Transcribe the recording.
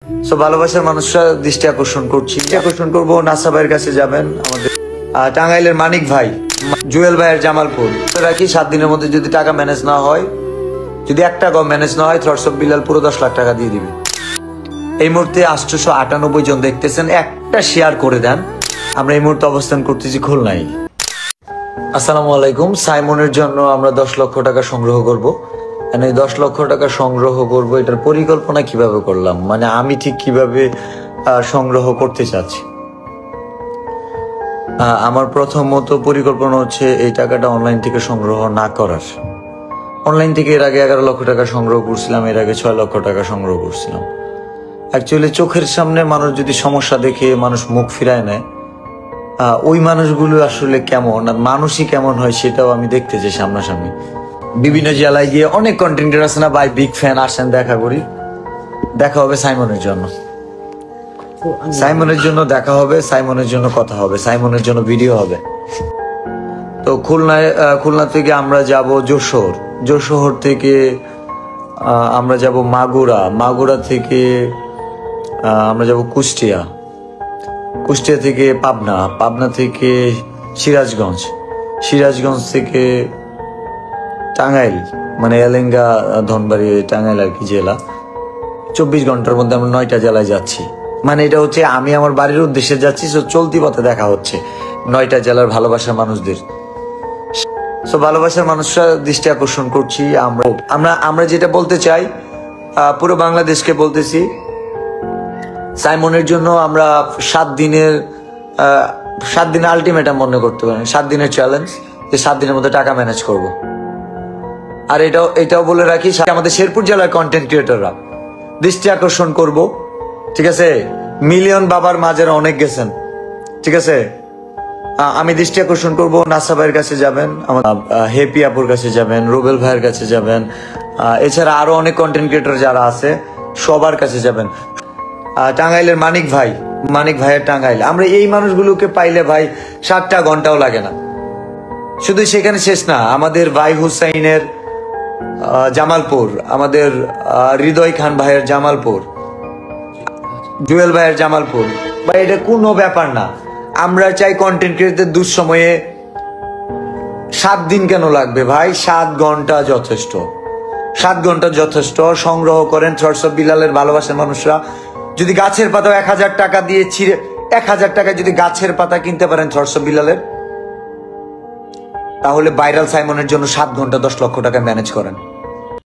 So ভালোবাসার মানুষরা দৃষ্টি আকর্ষণ করছি, আকর্ষণ করবো নাসা ভাইয়ের কাছে যাবেন, আমাদের টাঙ্গাইলের মানিক ভাই, জুয়েল ভাইয়ের জামালপুর রাখি। 7 দিনের মধ্যে যদি টাকা ম্যানেজ না হয়, যদি 1 টাকাও ম্যানেজ না হয়, থটস অফ বিলাল পুরো 10 লাখ টাকা দিয়ে দিবে। এই মুহূর্তে 898 জন দেখতেছেন, একটা শেয়ার করে দেন। আমরা এই মুহূর্তে অবস্থান করতেছি খুলনায়। আসসালামু আলাইকুম। সাইমনের জন্য আমরা 10 লক্ষ টাকা সংগ্রহ করব। এই 10 লক্ষ টাকা সংগ্রহ করব, এটার পরিকল্পনা কিভাবে করলাম, মানে আমি ঠিক কিভাবে সংগ্রহ করতে চাচ্ছি। আমার প্রথমত পরিকল্পনা হচ্ছে এই টাকাটা অনলাইন থেকে সংগ্রহ না করার। অনলাইন থেকে এর আগে 11 লক্ষ টাকা সংগ্রহ করছিলাম, এর আগে 6 লক্ষ টাকা সংগ্রহ করছিলাম। অ্যাকচুয়ালি চোখের সামনে মানুষ যদি সমস্যা দেখে মানুষ মুখ ফিরায় নেয়, ওই মানুষগুলো আসলে কেমন আর মানুষই কেমন হয় সেটাও আমি দেখতে চাই সামনাসামনি। বিভিন্ন জেলায় গিয়ে অনেক কন্টেন্টের আছে না ভাই, বিগ ফ্যান, আসেন দেখা করি। দেখা হবে সাইমনের জন্য, সাইমনের জন্য দেখা হবে, সাইমনের জন্য কথা হবে, সাইমনের জন্য ভিডিও হবে। তো খুলনা থেকে আমরা যাব যশোর, যশোর থেকে আমরা যাব মাগুরা, মাগুরা থেকে আমরা যাব কুষ্টিয়া, কুষ্টিয়া থেকে পাবনা, পাবনা থেকে সিরাজগঞ্জ, সিরাজগঞ্জ থেকে টাঙ্গাইল, মানে এলেঙ্গা ধনবাড়ি টাঙ্গাইল আর কি জেলা। 24 ঘন্টার মধ্যে আমরা 9টা জেলায় যাচ্ছি। মানে এটা হচ্ছে আমি আমার বাড়ির উদ্দেশ্যে যাচ্ছি, চলতি পথে দেখা হচ্ছে 9টা জেলার ভালোবাসার মানুষদের। সো ভালোবাসার মানুষরা দৃষ্টি আকর্ষণ করছি। আমরা যেটা বলতে চাই পুরো বাংলাদেশকে বলতেছি, সাইমনের জন্য আমরা 7 দিনের আলটিমেটাম মনে করতে পারেন, 7 দিনের চ্যালেঞ্জ, যে 7 দিনের মধ্যে টাকা ম্যানেজ করব। আর এটাও বলে রাখি, আমাদের শেরপুর জেলার কন্টেন্ট ক্রিয়েটররা দৃষ্টি আকর্ষণ করব, ঠিক আছে। মিলিয়ন বাবার মাঝের অনেক গেছেন, ঠিক আছে। আমি দৃষ্টি আকর্ষণ করব, নাসা ভাইয়ের কাছে যাবেন, হেপি আপুর কাছে যাবেন, রুবেল ভাইয়ের কাছে যাবেন, এছাড়া আরো অনেক কন্টেন্ট ক্রিয়েটর যারা আছে সবার কাছে যাবেন। টাঙ্গাইলের মানিক ভাই, মানিক ভাইয়ের টাঙ্গাইল, আমরা এই মানুষগুলোকে পাইলে ভাই 7টা ঘন্টাও লাগে না। শুধু সেখানে শেষ না, আমাদের ভাই হুসাইনের জামালপুর, আমাদের হৃদয় খান ভাইয়ের জামালপুর, জুয়েল ভাইয়ের জামালপুর, ভাই এটা কোনো ব্যাপার না। আমরা চাই কন্টেন্ট ক্রিয়েটরদের দুঃসময়ে 7 দিন কেন লাগবে ভাই, 7 ঘন্টা যথেষ্ট, 7 ঘন্টা যথেষ্ট। সংগ্রহ করেন থটস অফ বিলালের ভালোবাসার মানুষরা। যদি গাছের পাতা 1000 টাকা দিয়ে ছিঁড়ে, 1000 টাকায় যদি গাছের পাতা কিনতে পারেন থটস অফ বিলালের, তাহলে ভাইরাল সাইমনের জন্য 7 ঘন্টা 10 লক্ষ টাকা ম্যানেজ করেন।